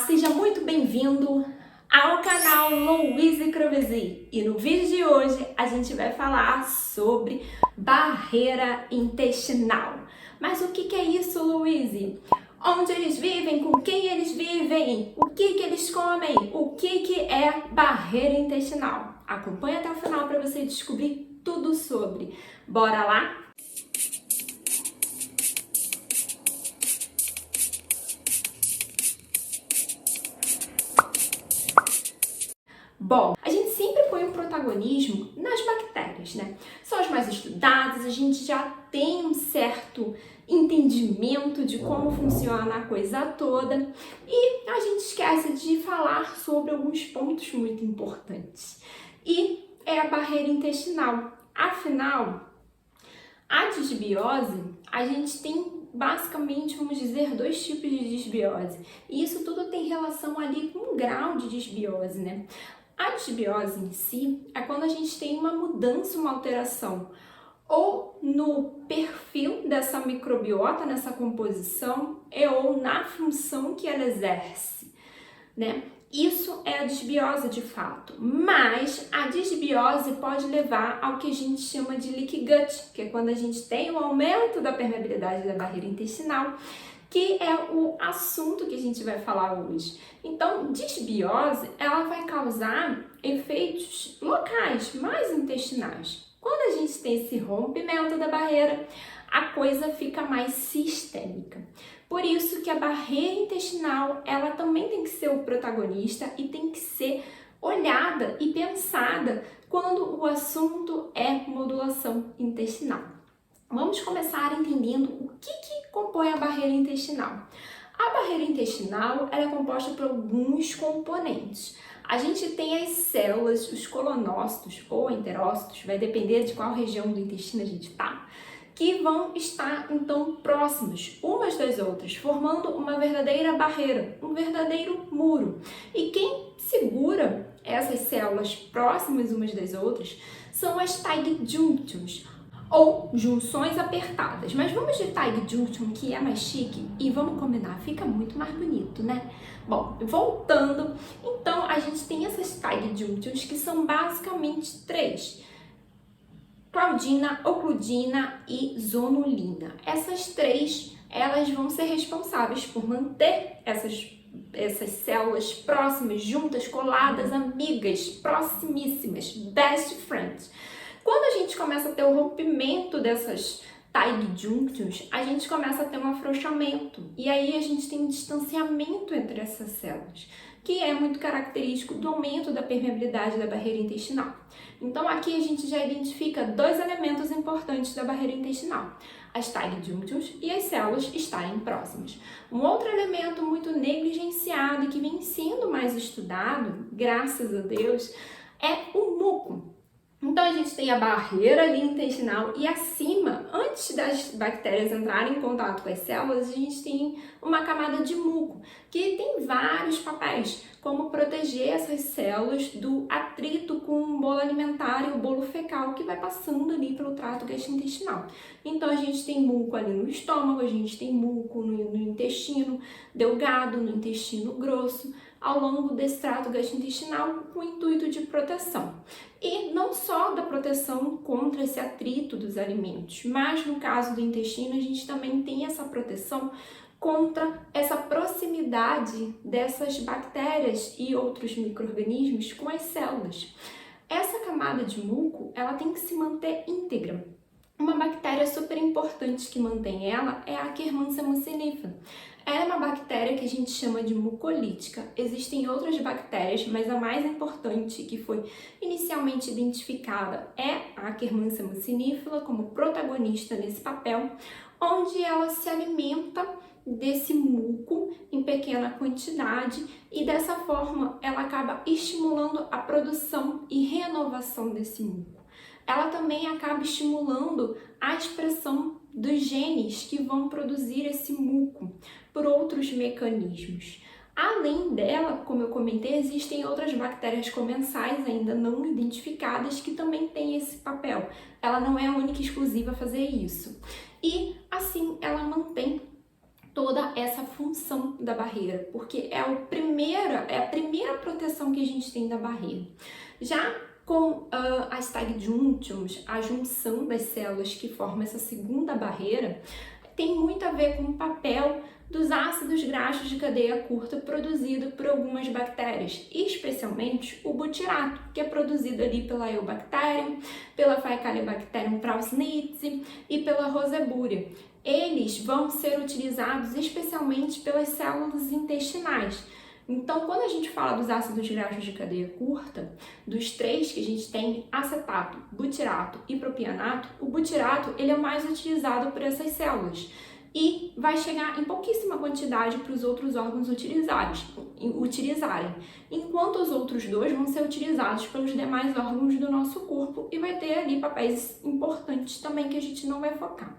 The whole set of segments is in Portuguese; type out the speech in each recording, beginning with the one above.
Seja muito bem-vindo ao canal Louise Crovesi e no vídeo de hoje a gente vai falar sobre barreira intestinal. Mas o que é isso, Louise? Onde eles vivem? Com quem eles vivem? O que eles comem? O que é barreira intestinal? Acompanhe até o final para você descobrir tudo sobre. Bora lá? Bom, a gente sempre põe um protagonismo nas bactérias, né? São as mais estudadas, a gente já tem um certo entendimento de como funciona a coisa toda e a gente esquece de falar sobre alguns pontos muito importantes. E é a barreira intestinal. Afinal, a disbiose, a gente tem basicamente, vamos dizer, dois tipos de disbiose. E isso tudo tem relação ali com um grau de disbiose, né? A disbiose em si é quando a gente tem uma mudança, uma alteração, ou no perfil dessa microbiota, nessa composição, ou na função que ela exerce, né? Isso é a disbiose de fato, mas a disbiose pode levar ao que a gente chama de leaky gut, que é quando a gente tem um aumento da permeabilidade da barreira intestinal, que é o assunto que a gente vai falar hoje. Então, disbiose, ela vai causar efeitos locais, mais intestinais. Quando a gente tem esse rompimento da barreira, a coisa fica mais sistêmica. Por isso que a barreira intestinal, ela também tem que ser o protagonista e tem que ser olhada e pensada quando o assunto é modulação intestinal. Vamos começar entendendo o que compõe a barreira intestinal. A barreira intestinal ela é composta por alguns componentes. A gente tem as células, os colonócitos ou enterócitos, vai depender de qual região do intestino a gente está, que vão estar então próximas umas das outras, formando uma verdadeira barreira, um verdadeiro muro. E quem segura essas células próximas umas das outras são as tight junctions, ou junções apertadas. Mas vamos de tight junction, que é mais chique, e vamos combinar, fica muito mais bonito, né? Bom, voltando, então a gente tem essas tight junctions que são basicamente três: claudina, ocludina e zonulina. Essas três, elas vão ser responsáveis por manter essas células próximas, juntas, coladas, amigas, proximíssimas, best friends. Quando a gente começa a ter o rompimento dessas tight junctions, a gente começa a ter um afrouxamento e aí a gente tem um distanciamento entre essas células, que é muito característico do aumento da permeabilidade da barreira intestinal. Então aqui a gente já identifica dois elementos importantes da barreira intestinal: as tight junctions e as células estarem próximas. Um outro elemento muito negligenciado e que vem sendo mais estudado, graças a Deus, é o muco. Então a gente tem a barreira ali intestinal e acima, antes das bactérias entrarem em contato com as células, a gente tem uma camada de muco, que tem vários papéis, como proteger essas células do atrito com o bolo alimentar e o bolo fecal que vai passando ali pelo trato gastrointestinal. Então a gente tem muco ali no estômago, a gente tem muco no intestino delgado, no intestino grosso, ao longo desse trato gastrointestinal com o intuito de proteção. E não só da proteção contra esse atrito dos alimentos, mas no caso do intestino a gente também tem essa proteção contra essa proximidade dessas bactérias e outros micro-organismos com as células. Essa camada de muco, ela tem que se manter íntegra. Uma bactéria super importante que mantém ela é a Akkermansia mucinifera. Ela é uma bactéria que a gente chama de mucolítica. Existem outras bactérias, mas a mais importante que foi inicialmente identificada é a Akkermansia mucinifera como protagonista nesse papel, onde ela se alimenta desse muco em pequena quantidade e dessa forma ela acaba estimulando a produção e renovação desse muco. Ela também acaba estimulando a expressão dos genes que vão produzir esse muco por outros mecanismos. Além dela, como eu comentei, existem outras bactérias comensais ainda não identificadas que também têm esse papel. Ela não é a única e exclusiva a fazer isso. E assim ela mantém toda essa função da barreira, porque é a primeira proteção que a gente tem da barreira. Já com as tag junctions, a junção das células que formam essa segunda barreira, tem muito a ver com o papel dos ácidos graxos de cadeia curta produzido por algumas bactérias, especialmente o butirato, que é produzido ali pela Eubacterium, pela Faecalibacterium prausnitzii e pela Roseburia. Eles vão ser utilizados especialmente pelas células intestinais. Então, quando a gente fala dos ácidos graxos de cadeia curta, dos três que a gente tem, acetato, butirato e propianato, o butirato ele é o mais utilizado por essas células e vai chegar em pouquíssima quantidade para os outros órgãos utilizarem, enquanto os outros dois vão ser utilizados pelos demais órgãos do nosso corpo e vai ter ali papéis importantes também que a gente não vai focar.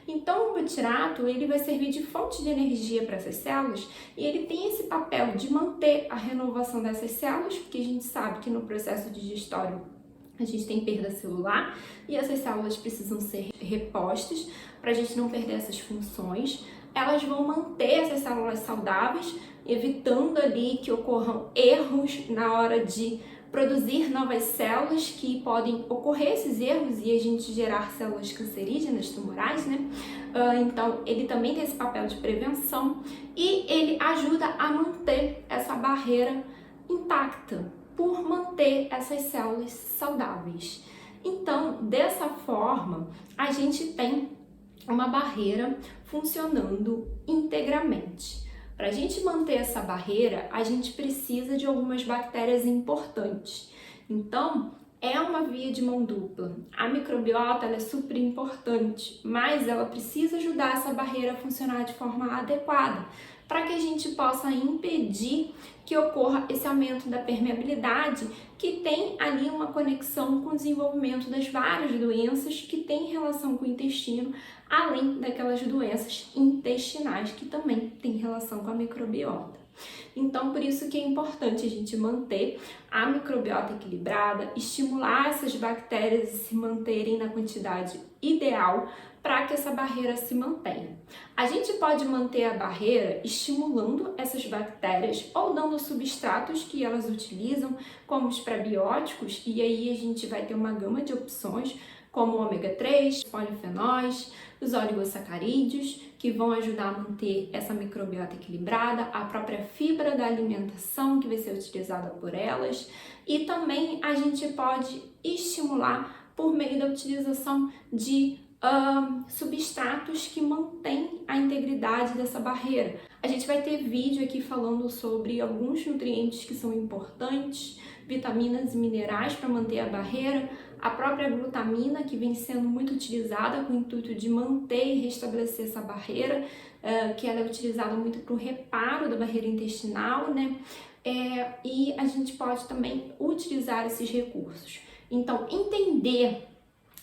Então, o butirato ele vai servir de fonte de energia para essas células e ele tem esse papel de manter a renovação dessas células, porque a gente sabe que no processo digestório a gente tem perda celular e essas células precisam ser repostas para a gente não perder essas funções. Elas vão manter essas células saudáveis, evitando ali que ocorram erros na hora de produzir novas células, que podem ocorrer esses erros e a gente gerar células cancerígenas, tumorais, né? Então, ele também tem esse papel de prevenção e ele ajuda a manter essa barreira intacta, por manter essas células saudáveis. Então, dessa forma, a gente tem uma barreira funcionando integramente. Para a gente manter essa barreira, a gente precisa de algumas bactérias importantes. Então, é uma via de mão dupla. A microbiota ela é super importante, mas ela precisa ajudar essa barreira a funcionar de forma adequada, para que a gente possa impedir que ocorra esse aumento da permeabilidade, que tem ali uma conexão com o desenvolvimento das várias doenças que têm relação com o intestino, além daquelas doenças intestinais que também têm relação com a microbiota. Então, por isso que é importante a gente manter a microbiota equilibrada, estimular essas bactérias a se manterem na quantidade ideal para que essa barreira se mantenha. A gente pode manter a barreira estimulando essas bactérias ou dando substratos que elas utilizam, como os prebióticos, e aí a gente vai ter uma gama de opções, como o ômega 3, polifenóis, os oligosacarídeos, que vão ajudar a manter essa microbiota equilibrada, a própria fibra da alimentação que vai ser utilizada por elas, e também a gente pode estimular por meio da utilização de substratos que mantêm a integridade dessa barreira. A gente vai ter vídeo aqui falando sobre alguns nutrientes que são importantes, vitaminas e minerais para manter a barreira, a própria glutamina, que vem sendo muito utilizada com o intuito de manter e restabelecer essa barreira, que ela é utilizada muito para o reparo da barreira intestinal, né? E a gente pode também utilizar esses recursos. Então, entender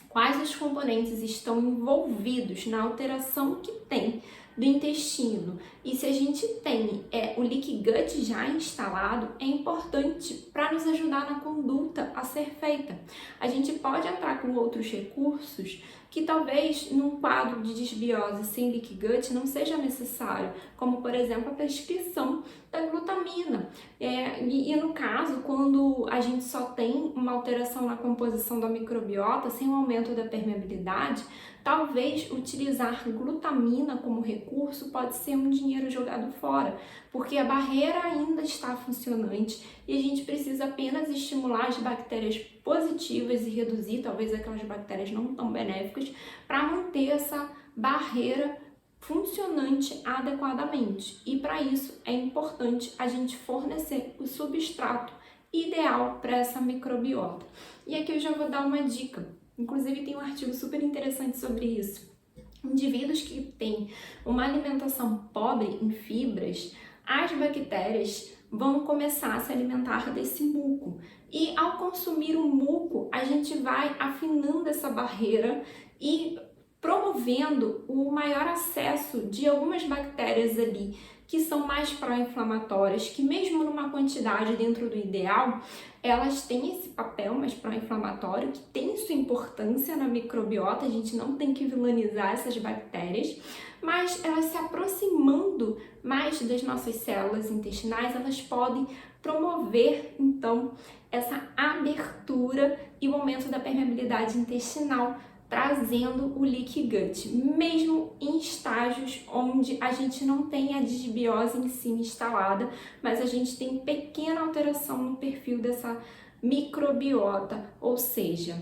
quais os componentes estão envolvidos na alteração que tem do intestino e se a gente tem o leaky gut já instalado, é importante para nos ajudar na conduta a ser feita. A gente pode entrar com outros recursos que talvez num quadro de desbiose sem leaky gut não seja necessário, como por exemplo a prescrição da glutamina. E no caso, quando a gente só tem uma alteração na composição da microbiota, sem um aumento da permeabilidade, talvez utilizar glutamina como recurso pode ser um dinheiro jogado fora, porque a barreira ainda está funcionante e a gente precisa apenas estimular as bactérias positivas e reduzir talvez aquelas bactérias não tão benéficas para manter essa barreira funcionante adequadamente. E para isso é importante a gente fornecer o substrato ideal para essa microbiota. E aqui eu já vou dar uma dica. Inclusive tem um artigo super interessante sobre isso. Indivíduos que têm uma alimentação pobre em fibras, as bactérias vão começar a se alimentar desse muco. E ao consumir o muco, a gente vai afinando essa barreira e promovendo o maior acesso de algumas bactérias ali que são mais pró-inflamatórias, que mesmo numa quantidade dentro do ideal, elas têm esse papel mais pró-inflamatório, que tem sua importância na microbiota, a gente não tem que vilanizar essas bactérias, mas elas se aproximando mais das nossas células intestinais, elas podem promover, então, essa abertura e o aumento da permeabilidade intestinal, trazendo o leaky gut, mesmo em estágios onde a gente não tem a disbiose em si instalada, mas a gente tem pequena alteração no perfil dessa microbiota, ou seja,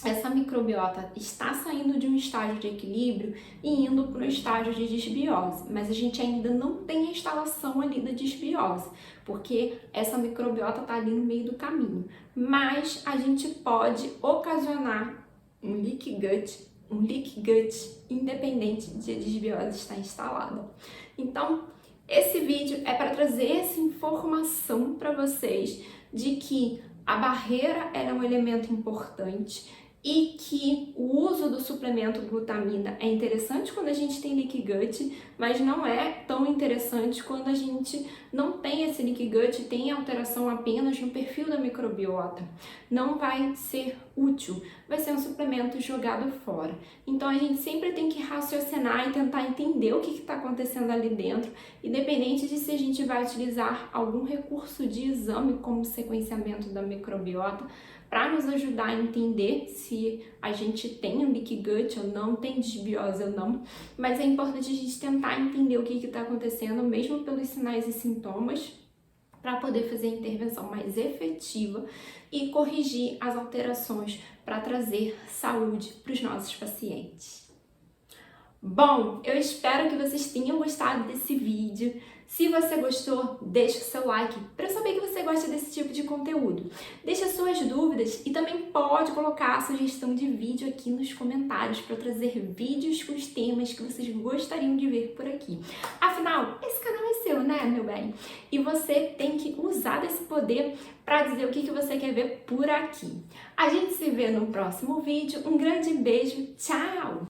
essa microbiota está saindo de um estágio de equilíbrio e indo para um estágio de disbiose, mas a gente ainda não tem a instalação ali da disbiose, porque essa microbiota está ali no meio do caminho. Mas a gente pode ocasionar um leaky gut independente de a disbiose estar instalada. Então, esse vídeo é para trazer essa informação para vocês de que a barreira é um elemento importante e que o uso do suplemento glutamina é interessante quando a gente tem leaky gut, mas não é tão interessante quando a gente não tem esse leaky gut e tem alteração apenas no perfil da microbiota. Não vai ser útil, vai ser um suplemento jogado fora. Então a gente sempre tem que raciocinar e tentar entender o que está acontecendo ali dentro, independente de se a gente vai utilizar algum recurso de exame como sequenciamento da microbiota, para nos ajudar a entender se a gente tem um leaky gut ou não, tem disbiose ou não, mas é importante a gente tentar entender o que está acontecendo, mesmo pelos sinais e sintomas, para poder fazer a intervenção mais efetiva e corrigir as alterações para trazer saúde para os nossos pacientes. Bom, eu espero que vocês tenham gostado desse vídeo. Se você gostou, deixa o seu like para eu saber que você gosta desse tipo de conteúdo. Deixa suas dúvidas e também pode colocar a sugestão de vídeo aqui nos comentários para eu trazer vídeos com os temas que vocês gostariam de ver por aqui. Afinal, esse canal é seu, né, meu bem? E você tem que usar desse poder para dizer o que você quer ver por aqui. A gente se vê no próximo vídeo. Um grande beijo, tchau!